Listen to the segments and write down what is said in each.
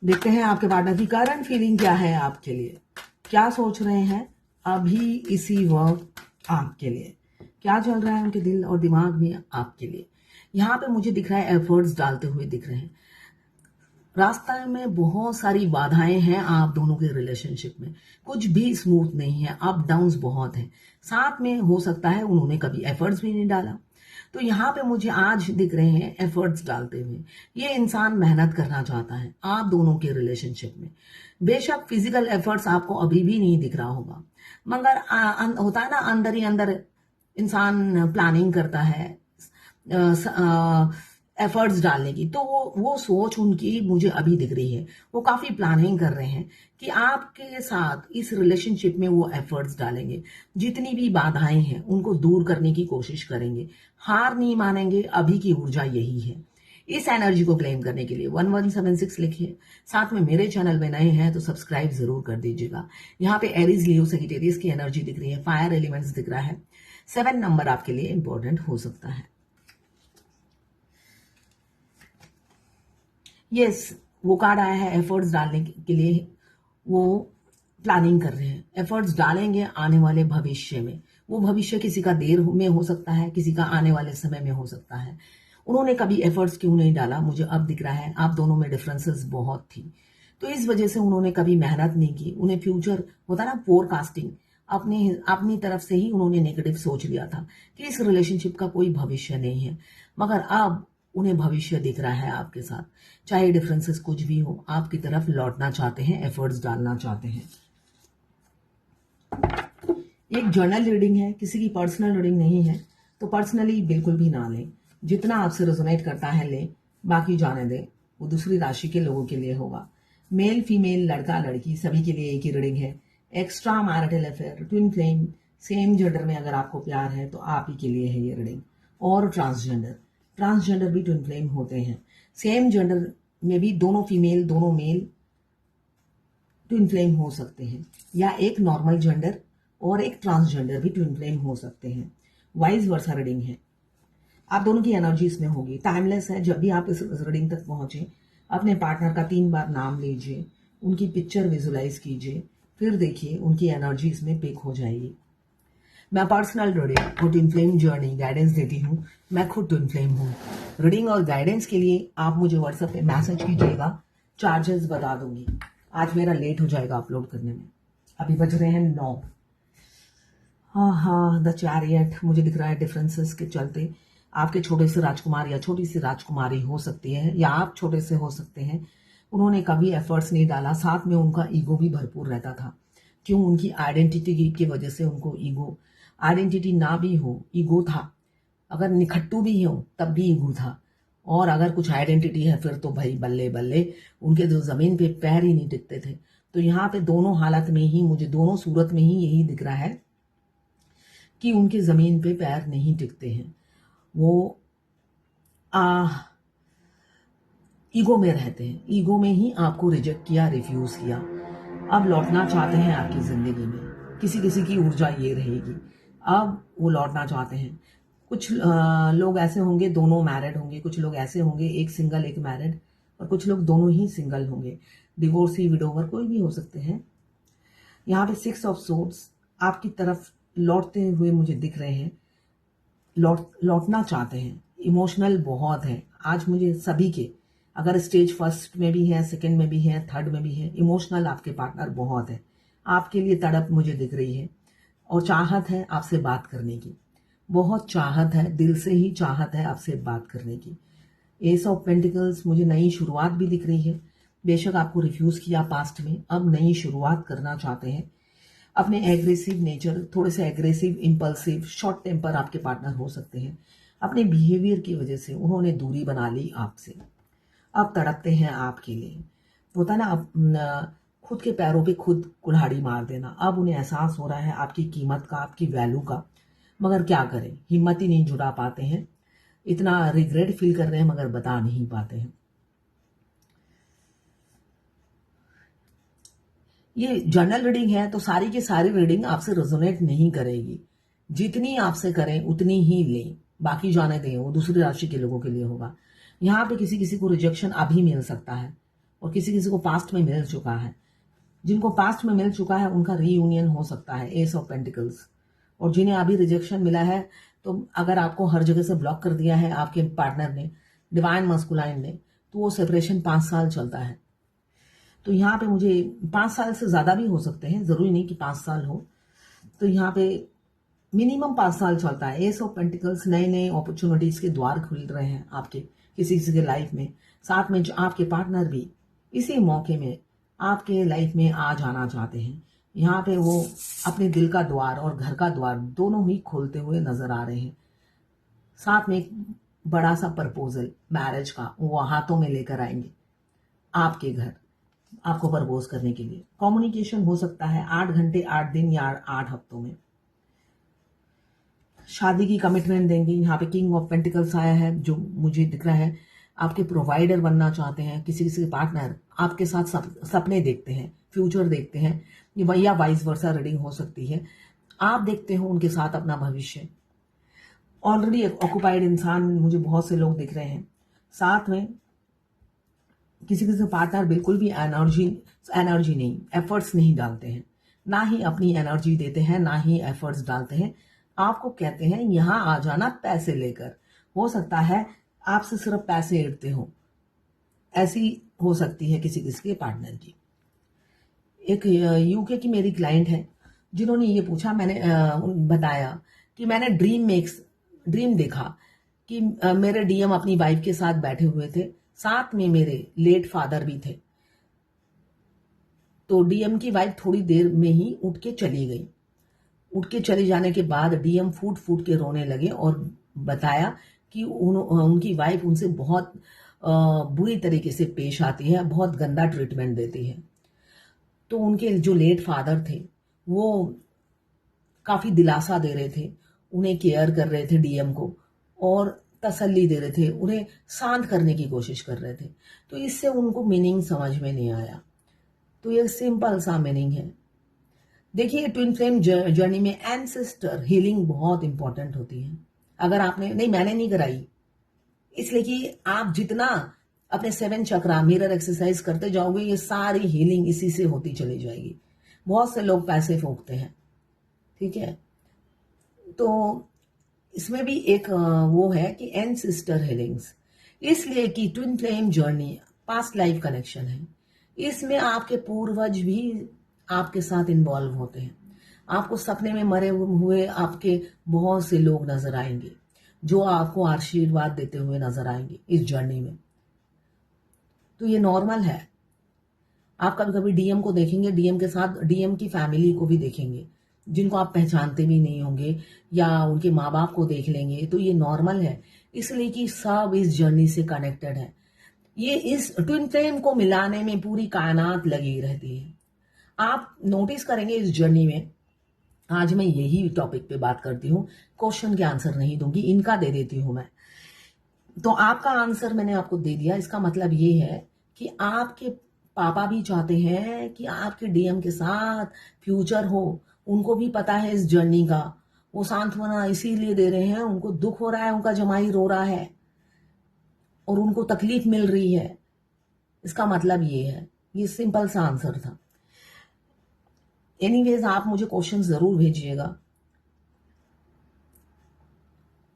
देखते हैं आपके पार्टनर की करंट फीलिंग क्या है आपके लिए, क्या सोच रहे हैं अभी इसी वक्त आपके लिए, क्या चल रहा है उनके दिल और दिमाग में आपके लिए। यहाँ पे मुझे दिख रहा है एफर्ट्स डालते हुए दिख रहे हैं। रास्ते में बहुत सारी बाधाएं हैं आप दोनों के रिलेशनशिप में, कुछ भी स्मूथ नहीं है, अप डाउन्स बहुत है। साथ में हो सकता है उन्होंने कभी एफर्ट्स भी नहीं डाला, तो यहाँ पे मुझे आज दिख रहे हैं एफर्ट्स डालते हुए। ये इंसान मेहनत करना चाहता है आप दोनों के रिलेशनशिप में। बेशक फिजिकल एफर्ट्स आपको अभी भी नहीं दिख रहा होगा, मगर होता है ना, अंदर ही अंदर इंसान प्लानिंग करता है एफर्ट्स डालने की, तो वो सोच उनकी मुझे अभी दिख रही है। वो काफी प्लानिंग कर रहे हैं कि आपके साथ इस रिलेशनशिप में वो एफर्ट्स डालेंगे, जितनी भी बाधाएं हैं उनको दूर करने की कोशिश करेंगे, हार नहीं मानेंगे। अभी की ऊर्जा यही है। इस एनर्जी को क्लेम करने के लिए 1176 लिखिए। साथ में मेरे चैनल में नए हैं तो सब्सक्राइब जरूर कर दीजिएगा। यहाँ पे एरीज लियो सजिटेरियस की एनर्जी दिख रही है, फायर एलिमेंट्स दिख रहा है। 7 नंबर आपके लिए इंपॉर्टेंट हो सकता है। यस, वो कार्ड आया है एफर्ट्स डालने के लिए। वो प्लानिंग कर रहे हैं, एफर्ट्स डालेंगे आने वाले भविष्य में। वो भविष्य किसी का देर में हो सकता है, किसी का आने वाले समय में हो सकता है। उन्होंने कभी एफर्ट्स क्यों नहीं डाला, मुझे अब दिख रहा है आप दोनों में डिफरेंसेस बहुत थी, तो इस वजह से उन्होंने कभी मेहनत नहीं की। उन्हें फ्यूचर होता ना, फोरकास्टिंग, अपनी तरफ से ही उन्होंने नेगेटिव सोच लिया था कि इस रिलेशनशिप का कोई भविष्य नहीं है। मगर अब उन्हें भविष्य दिख रहा है आपके साथ। चाहे डिफरेंसेस कुछ भी हो, आपकी तरफ लौटना चाहते हैं, एफर्ट्स डालना चाहते हैं। एक जर्नल रीडिंग है, किसी की पर्सनल रीडिंग नहीं है, तो पर्सनली बिल्कुल भी ना लें। जितना आपसे रेजोनेट करता है लें, बाकी जाने दें, वो दूसरी राशि के लोगों के लिए होगा। मेल फीमेल, लड़का लड़की, सभी के लिए एक ही रीडिंग है। Extra marital affair, twin flame, same gender में अगर आपको प्यार है तो आप ही के लिए है ये रीडिंग। और ट्रांसजेंडर भी ट्विन फ्लेम होते हैं। सेम जेंडर में भी दोनों फीमेल दोनों मेल ट्विन फ्लेम हो सकते हैं, या एक नॉर्मल जेंडर और एक ट्रांसजेंडर भी ट्विन फ्लेम हो सकते हैं। वाइस वर्सा रीडिंग है, आप दोनों की एनर्जी इसमें होगी। टाइमलेस है। जब भी आप इस रीडिंग तक पहुंचे, अपने पार्टनर का 3 बार नाम लीजिए, उनकी पिक्चर विजुलाइज कीजिए, फिर देखिए उनकी एनर्जी इसमें पिक हो जाएगी। मैं पर्सनल रीडिंग और ट्विन फ्लेम जर्नी गाइडेंस देती हूँ। मैं खुद ट्विन फ्लेम हूँ। रीडिंग और गाइडेंस के लिए आप मुझे व्हाट्सएप पे मैसेज कीजिएगा, चार्जेस बता दूंगी। आज मेरा लेट हो जाएगा अपलोड करने में। अभी बज रहे हैं 9। हाँ, द चैरियट मुझे दिख रहा है। डिफरेंसेस के चलते आपके छोटे से राजकुमार या छोटी सी राजकुमारी हो सकती है, या आप छोटे से हो सकते हैं। उन्होंने कभी एफर्ट्स नहीं डाला, साथ में उनका ईगो भी भरपूर रहता था। क्यों? उनकी आइडेंटिटी की वजह से उनको ईगो, आइडेंटिटी ना भी हो, ईगो था। अगर निखट्टू भी हो तब भी ईगो था, और अगर कुछ आइडेंटिटी है फिर तो भाई बल्ले बल्ले, उनके जो जमीन पे पैर ही नहीं टिकते थे। तो यहाँ पे दोनों हालत में ही, मुझे दोनों सूरत में ही यही दिख रहा है कि उनके जमीन पे पैर नहीं टिकते हैं। वो ईगो में रहते हैं, ईगो में ही आपको रिजेक्ट किया, रिफ्यूज किया। अब लौटना चाहते हैं आपकी जिंदगी में। किसी किसी की ऊर्जा ये रहेगी, अब वो लौटना चाहते हैं। कुछ लोग ऐसे होंगे दोनों मैरिड होंगे, कुछ लोग ऐसे होंगे एक सिंगल एक मैरिड, और कुछ लोग दोनों ही सिंगल होंगे, डिवोर्सी, विडोवर, कोई भी हो सकते हैं। यहाँ पे 6 ऑफ सोर्ड्स आपकी तरफ लौटते हुए मुझे दिख रहे हैं। लौटना चाहते हैं, इमोशनल बहुत है आज मुझे सभी के। अगर स्टेज फर्स्ट में भी है, सेकंड में भी है, थर्ड में भी है, इमोशनल आपके पार्टनर बहुत है। आपके लिए तड़प मुझे दिख रही है, और चाहत है आपसे बात करने की, बहुत चाहत है, दिल से ही चाहत है आपसे बात करने की। एस ऑफ पेंटिकल्स मुझे नई शुरुआत भी दिख रही है। बेशक आपको रिफ्यूज किया पास्ट में, अब नई शुरुआत करना चाहते हैं। अपने एग्रेसिव नेचर, थोड़े से एग्रेसिव, इंपल्सिव, शॉर्ट टेम्पर आपके पार्टनर हो सकते हैं। अपने बिहेवियर की वजह से उन्होंने दूरी बना ली आपसे, अब तड़पते हैं आपके लिए। होता ना, अब खुद के पैरों पे खुद कुल्हाड़ी मार देना। अब उन्हें एहसास हो रहा है आपकी कीमत का, आपकी वैल्यू का, मगर क्या करें, हिम्मत ही नहीं जुटा पाते हैं। इतना रिग्रेट फील कर रहे हैं मगर बता नहीं पाते हैं। ये जर्नल रीडिंग है तो सारी की सारी रीडिंग आपसे रेजोनेट नहीं करेगी। जितनी आपसे करें उतनी ही लें, बाकी जाने दें, वो दूसरी राशि के लोगों के लिए होगा। यहाँ पे किसी किसी को रिजेक्शन अभी मिल सकता है, और किसी किसी को पास्ट में मिल चुका है। जिनको पास्ट में मिल चुका है उनका रीयूनियन हो सकता है, एस ऑफ पेंटिकल्स। और जिन्हें अभी रिजेक्शन मिला है, तो अगर आपको हर जगह से ब्लॉक कर दिया है आपके पार्टनर ने, डिवाइन मस्कुलाइन ने, तो वो सेपरेशन 5 साल चलता है। तो यहाँ पे मुझे 5 साल से ज़्यादा भी हो सकते हैं, ज़रूरी नहीं कि 5 साल हो। तो यहाँ पे मिनिमम 5 साल चलता है। एस ऑफ पेंटिकल्स, नए नए अपॉर्चुनिटीज़ के द्वार खुल रहे हैं आपके किसी किसी के लाइफ में। साथ में जो आपके पार्टनर भी इसी मौके में आपके लाइफ में आ जाना चाहते हैं। यहाँ पे वो अपने दिल का द्वार और घर का द्वार दोनों ही खोलते हुए नजर आ रहे हैं। साथ में एक बड़ा सा प्रपोजल मैरिज का वो हाथों में लेकर आएंगे आपके घर, आपको प्रपोज करने के लिए। कम्युनिकेशन हो सकता है 8 घंटे, 8 दिन या 8 हफ्तों में। शादी की कमिटमेंट देंगे। यहाँ पे किंग ऑफ पेंटिकल्स आया है जो मुझे दिख रहा है। आपके प्रोवाइडर बनना चाहते हैं, किसी किसी पार्टनर आपके साथ सपने देखते हैं, फ्यूचर देखते हैं, या वाइस वर्सा रीडिंग हो सकती है। आप देखते हो उनके साथ अपना भविष्य। ऑलरेडी ऑक्युपाइड इंसान मुझे बहुत से लोग दिख रहे हैं। साथ में किसी किसी पार्टनर बिल्कुल भी एनर्जी नहीं, एफर्ट्स नहीं डालते हैं, ना ही अपनी एनर्जी देते हैं, ना ही एफर्ट्स डालते हैं। आपको कहते हैं यहाँ आ जाना पैसे लेकर। हो सकता है आपसे सिर्फ पैसे एड़ते हो, ऐसी हो सकती है किसी किसी के पार्टनर की। एक यूके की मेरी क्लाइंट है जिन्होंने ये पूछा, मैंने बताया कि मैंने ड्रीम देखा कि मेरे डीएम अपनी वाइफ के साथ बैठे हुए थे, साथ में मेरे लेट फादर भी थे। तो डीएम की वाइफ थोड़ी देर में ही उठ के चली गई। उठ के चले जाने के बाद डीएम फूट फूट के रोने लगे और बताया कि उनकी वाइफ उनसे बहुत बुरी तरीके से पेश आती है, बहुत गंदा ट्रीटमेंट देती है। तो उनके जो लेट फादर थे वो काफी दिलासा दे रहे थे, उन्हें केयर कर रहे थे डीएम को, और तसल्ली दे रहे थे, उन्हें शांत करने की कोशिश कर रहे थे। तो इससे उनको मीनिंग समझ में नहीं आया। तो ये सिंपल सा मीनिंग है। देखिए, ट्विन फ्लेम जर्नी में एंसेस्टर हीलिंग बहुत इंपॉर्टेंट होती है। अगर आपने नहीं, मैंने नहीं कराई, इसलिए कि आप जितना अपने 7 चक्रा मिरर एक्सरसाइज करते जाओगे, ये सारी हीलिंग इसी से होती चली जाएगी। बहुत से लोग पैसे फूंकते हैं, ठीक है। तो इसमें भी एक वो है कि एंसेस्टर हीलिंग्स, इसलिए कि twin flame journey past life connection है। इसमें आपके पूर्वज भी आपके साथ इन्वॉल्व होते हैं। आपको सपने में मरे हुए आपके बहुत से लोग नजर आएंगे जो आपको आशीर्वाद देते हुए नजर आएंगे इस जर्नी में। तो ये नॉर्मल है। आप कभी कभी डीएम को देखेंगे, डीएम के साथ डीएम की फैमिली को भी देखेंगे जिनको आप पहचानते भी नहीं होंगे, या उनके माँ बाप को देख लेंगे। तो ये नॉर्मल है, इसलिए कि सब इस जर्नी से कनेक्टेड है। ये इस ट्विन फ्लेम को मिलाने में पूरी कायनात लगी रहती है। आप नोटिस करेंगे इस जर्नी में, आज मैं यही टॉपिक पे बात करती हूँ, क्वेश्चन के आंसर नहीं दूंगी, इनका दे देती हूँ मैं। तो आपका आंसर मैंने आपको दे दिया। इसका मतलब ये है कि आपके पापा भी चाहते हैं कि आपके डीएम के साथ फ्यूचर हो। उनको भी पता है इस जर्नी का, वो सांत्वना इसीलिए दे रहे हैं। उनको दुख हो रहा है, उनका जमाई रो रहा है और उनको तकलीफ मिल रही है। इसका मतलब ये है। ये सिंपल सा आंसर था। एनीवेज, आप मुझे क्वेश्चन जरूर भेजिएगा,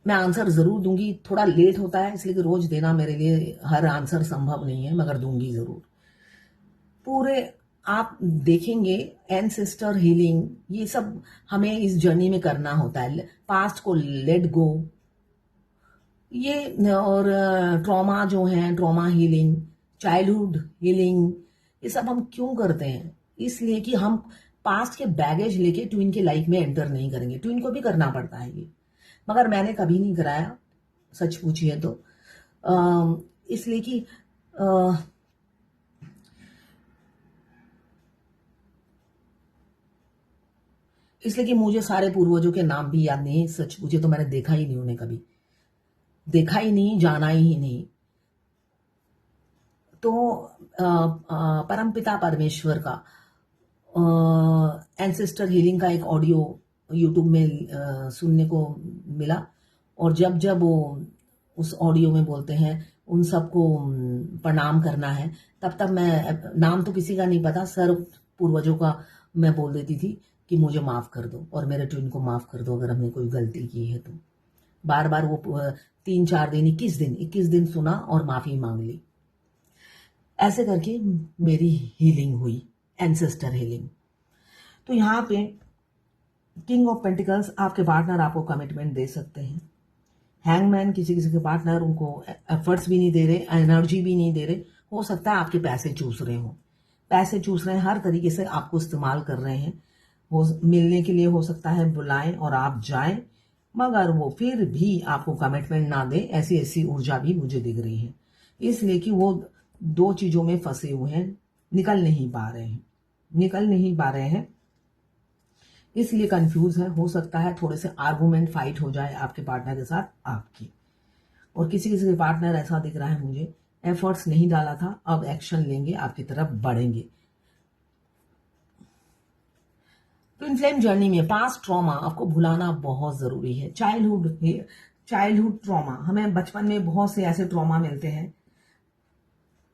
मैं आंसर जरूर दूंगी। थोड़ा लेट होता है इसलिए कि रोज देना मेरे लिए हर आंसर संभव नहीं है, मगर दूंगी जरूर। पूरे आप देखेंगे एंसेस्टर हीलिंग, ये सब हमें इस जर्नी में करना होता है। पास्ट को लेट गो, ये और ट्रॉमा जो है, ट्रॉमा हीलिंग, चाइल्डहुड हीलिंग, ये सब हम क्यों करते हैं? इसलिए कि हम पास्ट के बैगेज लेके ट्विन के लाइफ में एंटर नहीं करेंगे। ट्विन को भी करना पड़ता है ये, मगर मैंने कभी नहीं कराया, सच पूछिए तो। इसलिए कि मुझे सारे पूर्वजों के नाम भी याद नहीं। सच पूछिए तो मैंने देखा ही नहीं उन्हें, कभी देखा ही नहीं, जाना ही नहीं। तो परमपिता परमेश्वर का एंसेस्टर हीलिंग का एक ऑडियो यूट्यूब में सुनने को मिला, और जब जब वो उस ऑडियो में बोलते हैं उन सबको प्रणाम करना है, तब तक मैं, नाम तो किसी का नहीं पता, सर पूर्वजों का मैं बोल देती थी कि मुझे माफ़ कर दो और मेरे ट्विन को माफ़ कर दो अगर हमने कोई गलती की है तो। बार बार वो 3-4 दिन, 21 दिन सुना और माफ़ी मांग ली। ऐसे करके मेरी हीलिंग हुई, एंसेस्टर हीलिंग। तो यहाँ पे किंग ऑफ पेंटिकल्स, आपके पार्टनर आपको कमिटमेंट दे सकते हैं। हैंगमैन, किसी किसी के पार्टनर उनको एफर्ट्स भी नहीं दे रहे, एनर्जी भी नहीं दे रहे। हो सकता है आपके पैसे चूस रहे हो, पैसे चूस रहे हैं, हर तरीके से आपको इस्तेमाल कर रहे हैं। वो मिलने के लिए हो सकता है बुलाएं और आप जाएं, मगर वो फिर भी आपको कमिटमेंट ना दे, ऐसी ऐसी ऊर्जा भी मुझे दिख रही है। इसलिए कि वो दो चीज़ों में फंसे हुए हैं, निकल नहीं पा रहे हैं, इसलिए कंफ्यूज है। हो सकता है थोड़े से आर्गुमेंट, फाइट हो जाए आपके पार्टनर के साथ आपकी। और किसी किसी के पार्टनर, ऐसा दिख रहा है मुझे, एफर्ट्स नहीं डाला था, अब एक्शन लेंगे, आपकी तरफ बढ़ेंगे। ट्विन फ्लेम जर्नी में पास्ट ट्रॉमा आपको भुलाना बहुत जरूरी है। चाइल्डहुड ट्रॉमा, हमें बचपन में बहुत से ऐसे ट्रॉमा मिलते हैं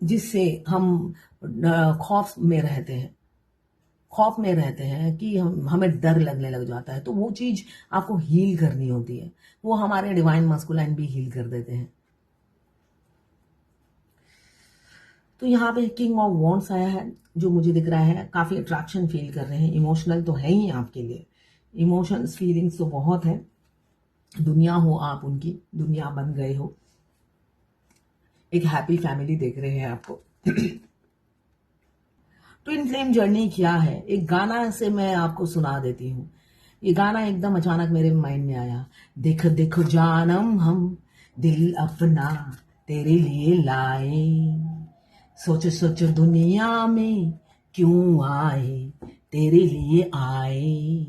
जिससे हम खौफ में रहते हैं कि हमें डर लगने लग जाता है। तो वो चीज आपको हील करनी होती है, वो हमारे डिवाइन मस्कुलाइन भी हील कर देते हैं। तो यहाँ पे किंग ऑफ वॉन्ड्स आया है, जो मुझे दिख रहा है काफी अट्रैक्शन फील कर रहे हैं, इमोशनल तो है ही आपके लिए, इमोशंस फीलिंग्स तो बहुत है। दुनिया हो आप उनकी, दुनिया बन गए हो, एक हैप्पी फैमिली देख रहे हैं आपको। ट्विन फ्लेम जर्नी क्या है, एक गाना से मैं आपको सुना देती हूँ। ये गाना एकदम अचानक मेरे माइंड में आया। देख देखो जानम, हम दिल अपना तेरे लिए लाए, सोच सोच दुनिया में क्यों आए, तेरे लिए आए।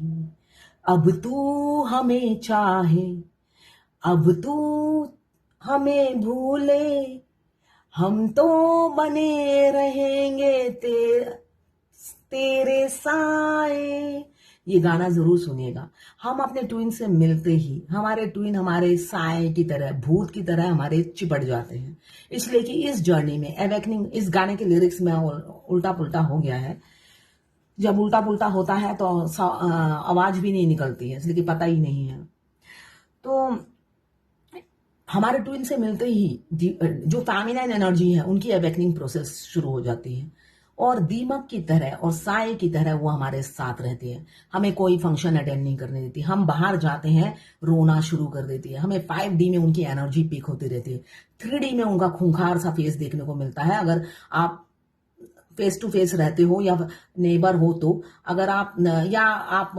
अब तू हमें चाहे, अब तू हमें भूले, हम तो बने रहेंगे तेरे साए। ये गाना जरूर सुनिएगा। हम अपने ट्विन से मिलते ही हमारे ट्विन हमारे साए की तरह, भूत की तरह हमारे चिपट जाते हैं। इसलिए कि इस जर्नी में अवेकनिंग, इस गाने के लिरिक्स में उल्टा पुल्टा हो गया है। जब उल्टा पुल्टा होता है तो आवाज भी नहीं निकलती है, इसलिए कि पता ही नहीं है। तो हमारे ट्विन से मिलते ही जो फेमिनाइन एनर्जी है उनकी अवेकनिंग प्रोसेस शुरू हो जाती है, और दीमक की तरह और साए की तरह वो हमारे साथ रहती है। हमें कोई फंक्शन अटेंड नहीं करने देती, हम बाहर जाते हैं रोना शुरू कर देती है। हमें 5D में उनकी एनर्जी पीक होती रहती है, 3D में उनका खूंखार सा फेस देखने को मिलता है। अगर आप फेस टू फेस रहते हो या नेबर हो तो, अगर आप या आप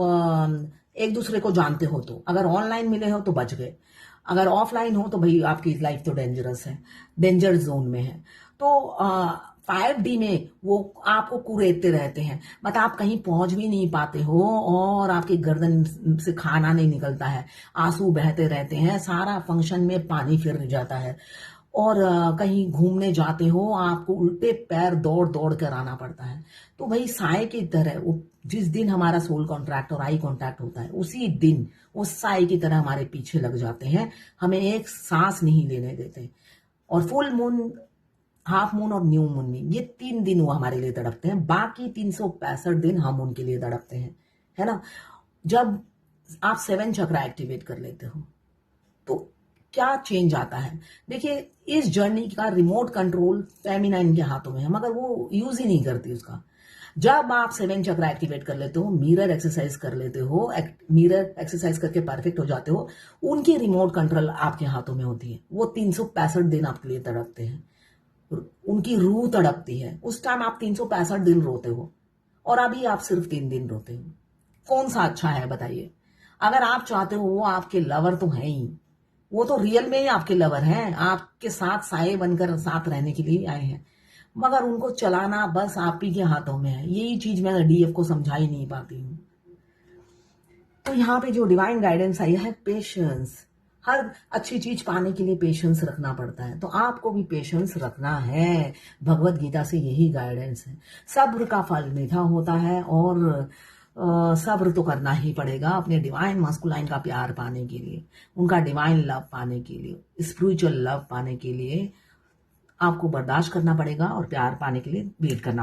एक दूसरे को जानते हो तो, अगर ऑनलाइन मिले हो तो बच गए, अगर ऑफलाइन हो तो भाई आपकी लाइफ तो डेंजरस है, डेंजर जोन में है। तो 5D में वो आपको कुरेदते रहते हैं, मतलब आप कहीं पहुंच भी नहीं पाते हो और आपकी गर्दन से खाना नहीं निकलता है, आंसू बहते रहते हैं, सारा फंक्शन में पानी फिर जाता है, और कहीं घूमने जाते हो आपको उल्टे पैर दौड़ दौड़ कर आना पड़ता है। तो भाई साए की तरह जिस दिन हमारा सोल कॉन्ट्रैक्ट और आई कॉन्टैक्ट होता है, उसी दिन उस साए की तरह हमारे पीछे लग जाते हैं, हमें एक सांस नहीं लेने देते। और फुल मून, हाफ मून और न्यू मून में ये 3 दिन वो हमारे लिए तड़पते हैं, बाकी 365 दिन हम उनके लिए तड़पते हैं, है ना। जब आप 7 चक्रा एक्टिवेट कर लेते हो तो क्या चेंज आता है। देखिए, इस जर्नी का रिमोट कंट्रोल फेमिनाइन के हाथों में है, मगर वो यूज ही नहीं करती उसका। जब आप 7 चक्र एक्टिवेट कर लेते हो, मिरर एक्सरसाइज कर लेते हो, मिरर एक्सरसाइज करके परफेक्ट हो जाते हो, उनकी रिमोट कंट्रोल आपके हाथों में होती है। वो 365 दिन आपके लिए तड़पते हैं, उनकी रूह तड़पती है। उस टाइम आप 365 दिन रोते हो और अभी आप सिर्फ 3 दिन रोते हो। कौन सा अच्छा है बताइए। अगर आप चाहते हो, वो आपके लवर तो है ही, वो तो रियल में ही आपके लवर हैं, आपके साथ साए बनकर साथ रहने के लिए आए हैं, मगर उनको चलाना बस आप ही के हाथों में है। यही चीज मैं DF को समझा ही नहीं पाती हूँ। तो यहाँ पे जो डिवाइन गाइडेंस आई है, पेशेंस। हर अच्छी चीज पाने के लिए पेशेंस रखना पड़ता है, तो आपको भी पेशेंस रखना है। भगवत गीता से यही गाइडेंस है। सब्र का फल मीठा होता है, और सब्र तो करना ही पड़ेगा अपने डिवाइन मस्कुलाइन का प्यार पाने के लिए, उनका डिवाइन लव पाने के लिए, स्पिरिचुअल लव पाने के लिए आपको बर्दाश्त करना पड़ेगा और प्यार पाने के लिए वेट करना